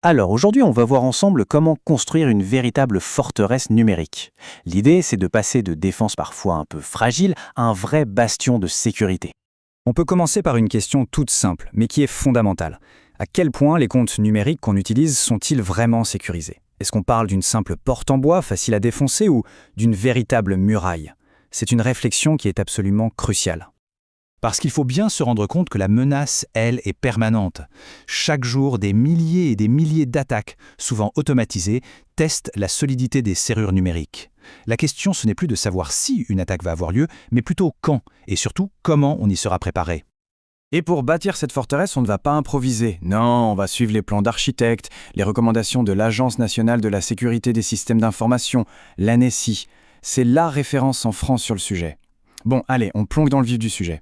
Alors aujourd'hui, on va voir ensemble comment construire une véritable forteresse numérique. L'idée, c'est de passer de défense parfois un peu fragile à un vrai bastion de sécurité. On peut commencer par une question toute simple, mais qui est fondamentale. À quel point les comptes numériques qu'on utilise sont-ils vraiment sécurisés? Est-ce qu'on parle d'une simple porte en bois facile à défoncer ou d'une véritable muraille? C'est une réflexion qui est absolument cruciale. Parce qu'il faut bien se rendre compte que la menace, elle, est permanente. Chaque jour, des milliers et des milliers d'attaques, souvent automatisées, testent la solidité des serrures numériques. La question, ce n'est plus de savoir si une attaque va avoir lieu, mais plutôt quand, et surtout comment on y sera préparé. Et pour bâtir cette forteresse, on ne va pas improviser. Non, on va suivre les plans d'architectes, les recommandations de l'Agence nationale de la sécurité des systèmes d'information, l'ANSSI. C'est la référence en France sur le sujet. Bon, allez, on plonge dans le vif du sujet.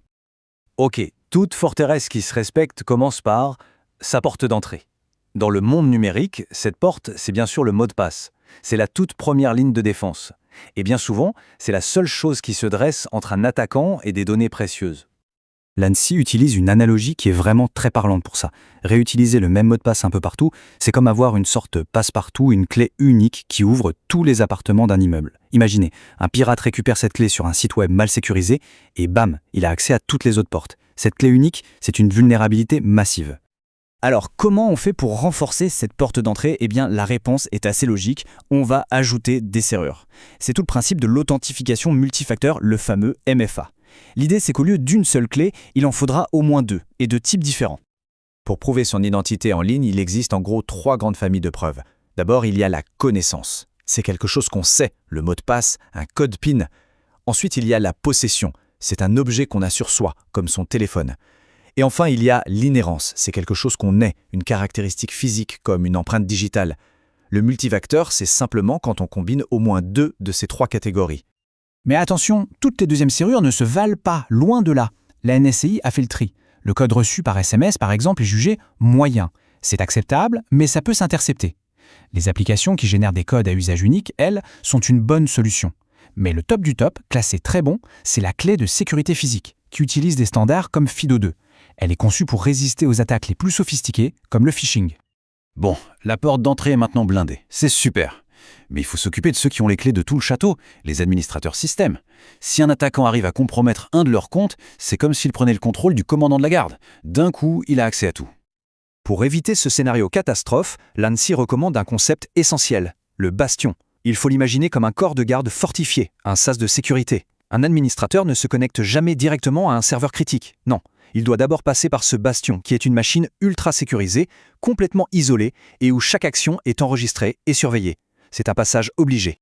Ok, toute forteresse qui se respecte commence par sa porte d'entrée. Dans le monde numérique, cette porte, c'est bien sûr le mot de passe. C'est la toute première ligne de défense. Et bien souvent, c'est la seule chose qui se dresse entre un attaquant et des données précieuses. L'ANSSI utilise une analogie qui est vraiment très parlante pour ça. Réutiliser le même mot de passe un peu partout, c'est comme avoir une sorte passe-partout, une clé unique qui ouvre tous les appartements d'un immeuble. Imaginez, un pirate récupère cette clé sur un site web mal sécurisé et bam, il a accès à toutes les autres portes. Cette clé unique, c'est une vulnérabilité massive. Alors, comment on fait pour renforcer cette porte d'entrée? Eh bien, la réponse est assez logique. On va ajouter des serrures. C'est tout le principe de l'authentification multifacteur, le fameux MFA. L'idée, c'est qu'au lieu d'une seule clé, il en faudra au moins deux, et de types différents. Pour prouver son identité en ligne, il existe en gros 3 grandes familles de preuves. D'abord, il y a la connaissance. C'est quelque chose qu'on sait, le mot de passe, un code PIN. Ensuite, il y a la possession. C'est un objet qu'on a sur soi, comme son téléphone. Et enfin, il y a l'inhérence. C'est quelque chose qu'on est, une caractéristique physique, comme une empreinte digitale. Le multivecteur, c'est simplement quand on combine au moins 2 de ces 3 catégories. Mais attention, toutes les deuxièmes serrures ne se valent pas, loin de là. La NSCI a fait le tri. Le code reçu par SMS, par exemple, est jugé moyen. C'est acceptable, mais ça peut s'intercepter. Les applications qui génèrent des codes à usage unique, elles, sont une bonne solution. Mais le top du top, classé très bon, c'est la clé de sécurité physique, qui utilise des standards comme FIDO2. Elle est conçue pour résister aux attaques les plus sophistiquées, comme le phishing. Bon, la porte d'entrée est maintenant blindée. C'est super. Mais il faut s'occuper de ceux qui ont les clés de tout le château, les administrateurs système. Si un attaquant arrive à compromettre un de leurs comptes, c'est comme s'il prenait le contrôle du commandant de la garde. D'un coup, il a accès à tout. Pour éviter ce scénario catastrophe, l'ANSSI recommande un concept essentiel, le bastion. Il faut l'imaginer comme un corps de garde fortifié, un sas de sécurité. Un administrateur ne se connecte jamais directement à un serveur critique. Non, il doit d'abord passer par ce bastion, qui est une machine ultra sécurisée, complètement isolée, et où chaque action est enregistrée et surveillée. C'est un passage obligé.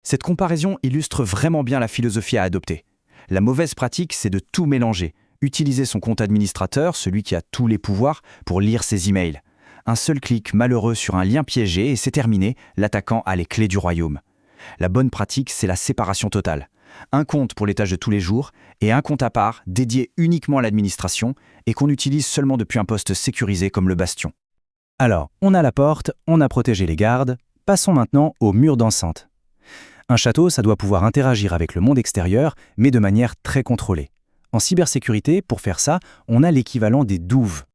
Cette comparaison illustre vraiment bien la philosophie à adopter. La mauvaise pratique, c'est de tout mélanger. Utiliser son compte administrateur, celui qui a tous les pouvoirs, pour lire ses emails. Un seul clic malheureux sur un lien piégé et c'est terminé, l'attaquant a les clés du royaume. La bonne pratique, c'est la séparation totale. Un compte pour les tâches de tous les jours et un compte à part dédié uniquement à l'administration et qu'on utilise seulement depuis un poste sécurisé comme le bastion. Alors, on a la porte, on a protégé les gardes. Passons maintenant au mur d'enceinte. Un château, ça doit pouvoir interagir avec le monde extérieur, mais de manière très contrôlée. En cybersécurité, pour faire ça, on a l'équivalent des douves.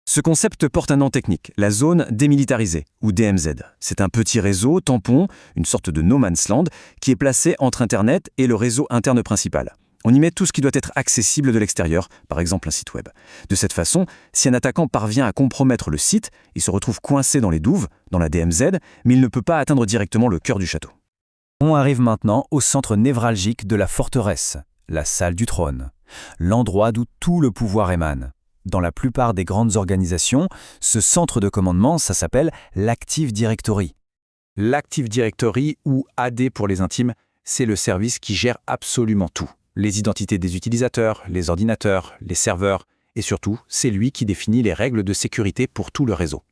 Ce concept porte un nom technique, la zone démilitarisée, ou DMZ. C'est un petit réseau tampon, une sorte de no man's land, qui est placé entre Internet et le réseau interne principal. On y met tout ce qui doit être accessible de l'extérieur, par exemple un site web. De cette façon, si un attaquant parvient à compromettre le site, il se retrouve coincé dans les douves, dans la DMZ, mais il ne peut pas atteindre directement le cœur du château. On arrive maintenant au centre névralgique de la forteresse, la salle du trône, l'endroit d'où tout le pouvoir émane. Dans la plupart des grandes organisations, ce centre de commandement, ça s'appelle l'Active Directory. L'Active Directory, ou AD pour les intimes, c'est le service qui gère absolument tout. Les identités des utilisateurs, les ordinateurs, les serveurs, et surtout, c'est lui qui définit les règles de sécurité pour tout le réseau.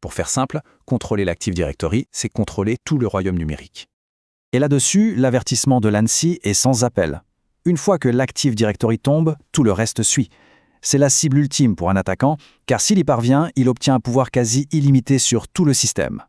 Pour faire simple, contrôler l'Active Directory, c'est contrôler tout le royaume numérique. Et là-dessus, l'avertissement de l'ANSSI est sans appel. Une fois que l'Active Directory tombe, tout le reste suit. C'est la cible ultime pour un attaquant, car s'il y parvient, il obtient un pouvoir quasi illimité sur tout le système.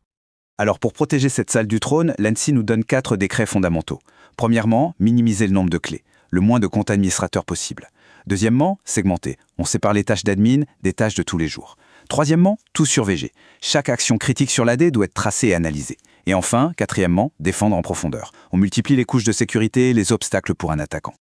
Alors pour protéger cette salle du trône, l'ANSSI nous donne 4 décrets fondamentaux. Premièrement, minimiser le nombre de clés, le moins de comptes administrateurs possible. Deuxièmement, segmenter. On sépare les tâches d'admin des tâches de tous les jours. Troisièmement, tout surveiller. Chaque action critique sur l'AD doit être tracée et analysée. Et enfin, quatrièmement, défendre en profondeur. On multiplie les couches de sécurité et les obstacles pour un attaquant.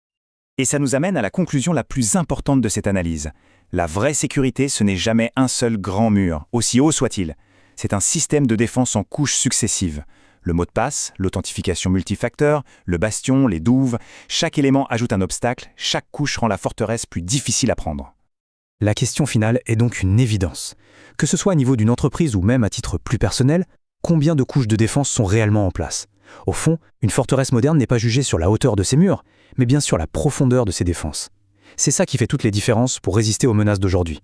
Et ça nous amène à la conclusion la plus importante de cette analyse. La vraie sécurité, ce n'est jamais un seul grand mur, aussi haut soit-il. C'est un système de défense en couches successives. Le mot de passe, l'authentification multifacteur, le bastion, les douves, chaque élément ajoute un obstacle, chaque couche rend la forteresse plus difficile à prendre. La question finale est donc une évidence. Que ce soit au niveau d'une entreprise ou même à titre plus personnel, combien de couches de défense sont réellement en place? Au fond, une forteresse moderne n'est pas jugée sur la hauteur de ses murs, mais bien sur la profondeur de ses défenses. C'est ça qui fait toutes les différences pour résister aux menaces d'aujourd'hui.